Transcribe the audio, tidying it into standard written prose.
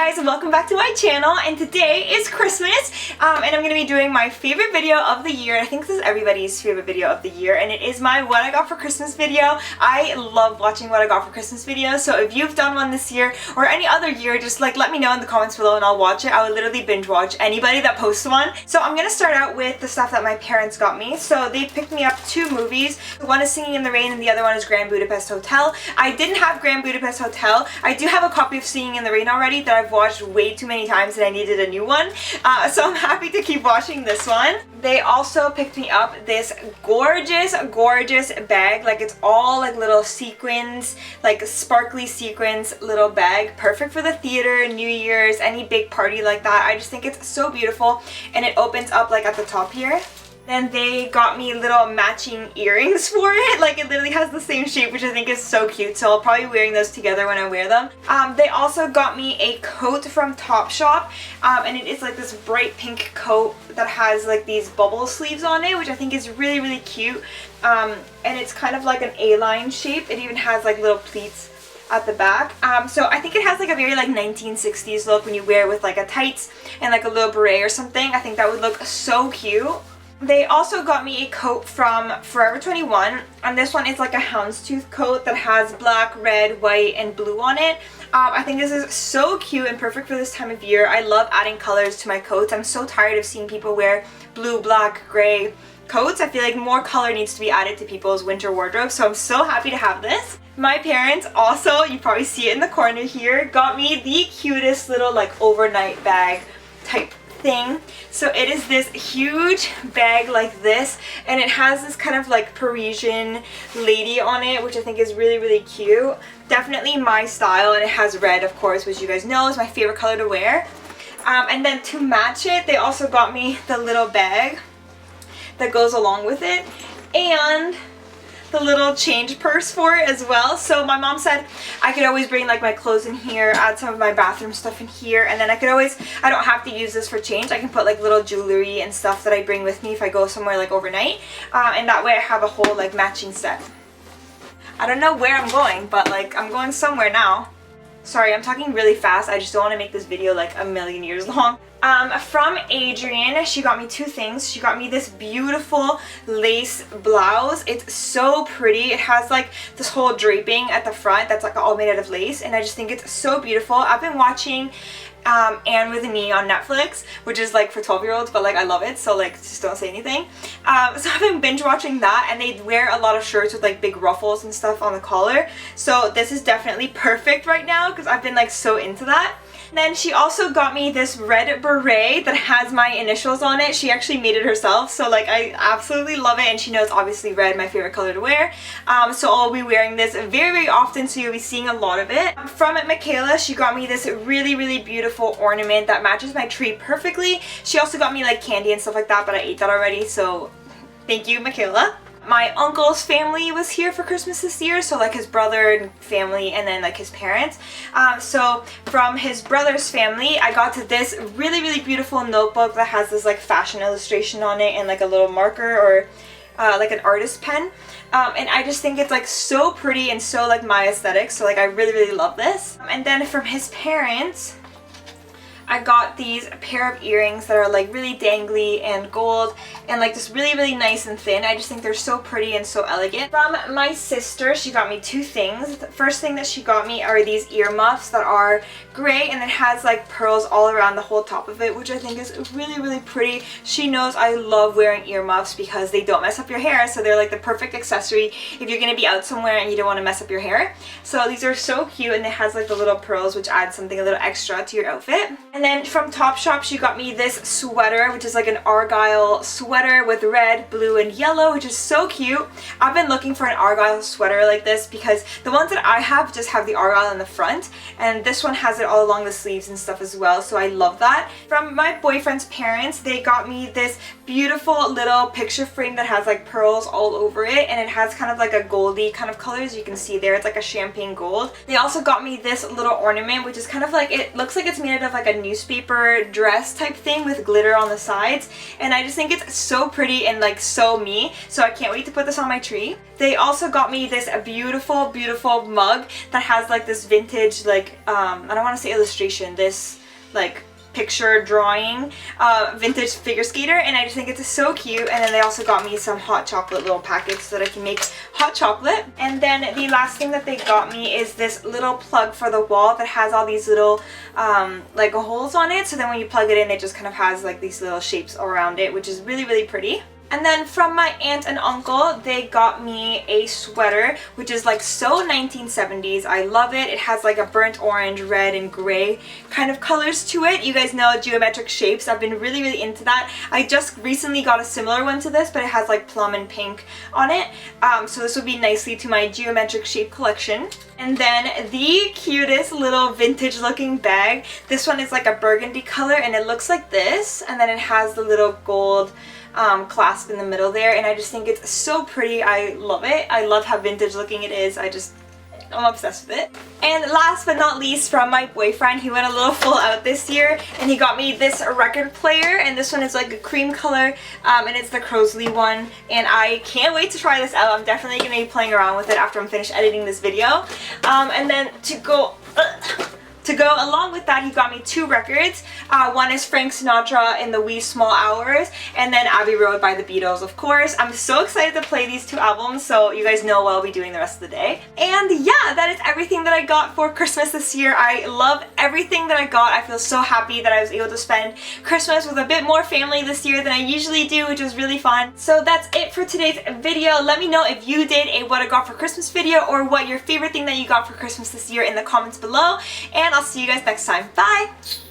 guys, and welcome back to my channel. And today is Christmas, and I'm going to be doing my favorite video of the year. I think this is everybody's favorite video of the year, and it is my what I got for Christmas video. I love watching what I got for Christmas videos, so if you've done one this year or any other year, just like let me know in the comments below and I'll watch it. I would literally binge watch anybody that posts one. So I'm going to start out with the stuff that my parents got me. So they picked me up two movies. One is Singing in the Rain and the other one is Grand Budapest Hotel. I didn't have Grand Budapest Hotel. I do have a copy of Singing in the Rain already that I've watched way too many times and I needed a new one. So I'm happy to keep watching this one. They also picked me up this gorgeous bag. Like it's all like little sequins, like sparkly sequins little bag. Perfect for the theater, New Year's, any big party like that. I just think it's so beautiful, and it opens up like at the top here. Then they got me little matching earrings for it. Like it literally has the same shape, which I think is so cute. So I'll probably be wearing those together when I wear them. They also got me a coat from Topshop. And it is like this bright pink coat that has like these bubble sleeves on it, which I think is really cute. And it's kind of like an A-line shape. It even has like little pleats at the back. So I think it has like a very like 1960s look when you wear it with like a tights and like a little beret or something. I think that would look so cute. They also got me a coat from Forever 21, and this one is like a houndstooth coat that has black, red, white, and blue on it. I think this is so cute and perfect for this time of year. I love adding colors to my coats. I'm so tired of seeing people wear blue, black, gray coats. I feel like more color needs to be added to people's winter wardrobe, so I'm so happy to have this. My parents also, you probably see it in the corner here, got me the cutest little like overnight bag type thing. So it is this huge bag like this, and it has this kind of like Parisian lady on it, which I think is really cute. Definitely my style, and it has red, of course, which you guys know is my favorite color to wear. And then to match it, they also got me the little bag that goes along with it, and the little change purse for it as well. So my mom said I could always bring like my clothes in here, add some of my bathroom stuff in here, and then I don't have to use this for change. I can put like little jewelry and stuff that I bring with me if I go somewhere like overnight, and that way I have a whole like matching set. I don't know where I'm going, but like I'm going somewhere now. Sorry, I'm talking really fast. I just don't want to make this video like a million years long. From Adriana, she got me two things. She got me this beautiful lace blouse. It's so pretty. It has like this whole draping at the front that's like all made out of lace, and I just think it's so beautiful. I've been watching Anne with Me on Netflix, which is like for 12-year-olds, but like I love it, so like just don't say anything. So I've been binge watching that, and they wear a lot of shirts with like big ruffles and stuff on the collar, so this is definitely perfect right now because I've been like so into that. And then she also got me this red beret that has my initials on it. She actually made it herself, so like I absolutely love it, and she knows obviously red, my favorite color to wear. So I'll be wearing this very often, so you'll be seeing a lot of it. From Michaela, she got me this really beautiful ornament that matches my tree perfectly. She also got me like candy and stuff like that, but I ate that already, so thank you, Michaela. My uncle's family was here for Christmas this year, so like his brother and family, and then like his parents. So from his brother's family, I got this really beautiful notebook that has this like fashion illustration on it and like a little marker or like an artist pen. And I just think it's like so pretty and so like my aesthetic, so like I really love this. And then from his parents, I got these pair of earrings that are like really dangly and gold and like just really nice and thin. I just think they're so pretty and so elegant. From my sister, she got me two things. The first thing that she got me are these earmuffs that are gray, and it has like pearls all around the whole top of it, which I think is really pretty. She knows I love wearing earmuffs because they don't mess up your hair, so they're like the perfect accessory if you're gonna be out somewhere and you don't want to mess up your hair. So these are so cute, and it has like the little pearls, which adds something a little extra to your outfit. And then from Topshop, she got me this sweater, which is like an argyle sweater with red, blue, and yellow, which is so cute. I've been looking for an argyle sweater like this because the ones that I have just have the argyle in the front, and this one has it all along the sleeves and stuff as well, so I love that. From my boyfriend's parents, they got me this beautiful little picture frame that has like pearls all over it, and it has kind of like a goldy kind of colors. You can see there, it's like a champagne gold. They also got me this little ornament, which is kind of like, it looks like it's made out of like a newspaper dress type thing with glitter on the sides, and I just think it's so pretty and like so me, so I can't wait to put this on my tree. They also got me this beautiful, beautiful mug that has like this vintage, like, I don't want to say illustration, this like picture drawing vintage figure skater, and I just think it's so cute. And then they also got me some hot chocolate little packets so that I can make hot chocolate. And then the last thing that they got me is this little plug for the wall that has all these little like holes on it, so then when you plug it in, it just kind of has like these little shapes around it, which is really, really pretty. And then from my aunt and uncle, they got me a sweater, which is like so 1970s. I love it. It has like a burnt orange, red, and gray kind of colors to it. You guys know geometric shapes. I've been really, really into that. I just recently got a similar one to this, but it has like plum and pink on it. So this would be nicely to my geometric shape collection. And then the cutest little vintage looking bag. This one is like a burgundy color, and it looks like this. And then it has the little gold clasp in the middle there, and I just think it's so pretty. I love it. I love how vintage looking it is. I'm obsessed with it. And last but not least, from my boyfriend, he went a little full out this year, and he got me this record player, and this one is like a cream color, and it's the Crosley one, and I can't wait to try this out. I'm definitely going to be playing around with it after I'm finished editing this video. And then to go along with that, he got me 2 records. One is Frank Sinatra in the Wee Small Hours, and then Abbey Road by the Beatles, of course. I'm so excited to play these 2 albums, so you guys know what I'll be doing the rest of the day. And yeah, that is everything that I got for Christmas this year. I love everything that I got. I feel so happy that I was able to spend Christmas with a bit more family this year than I usually do, which was really fun. So that's it for today's video. Let me know if you did a what I got for Christmas video, or what your favorite thing that you got for Christmas this year in the comments below. And I'll see you guys next time. Bye!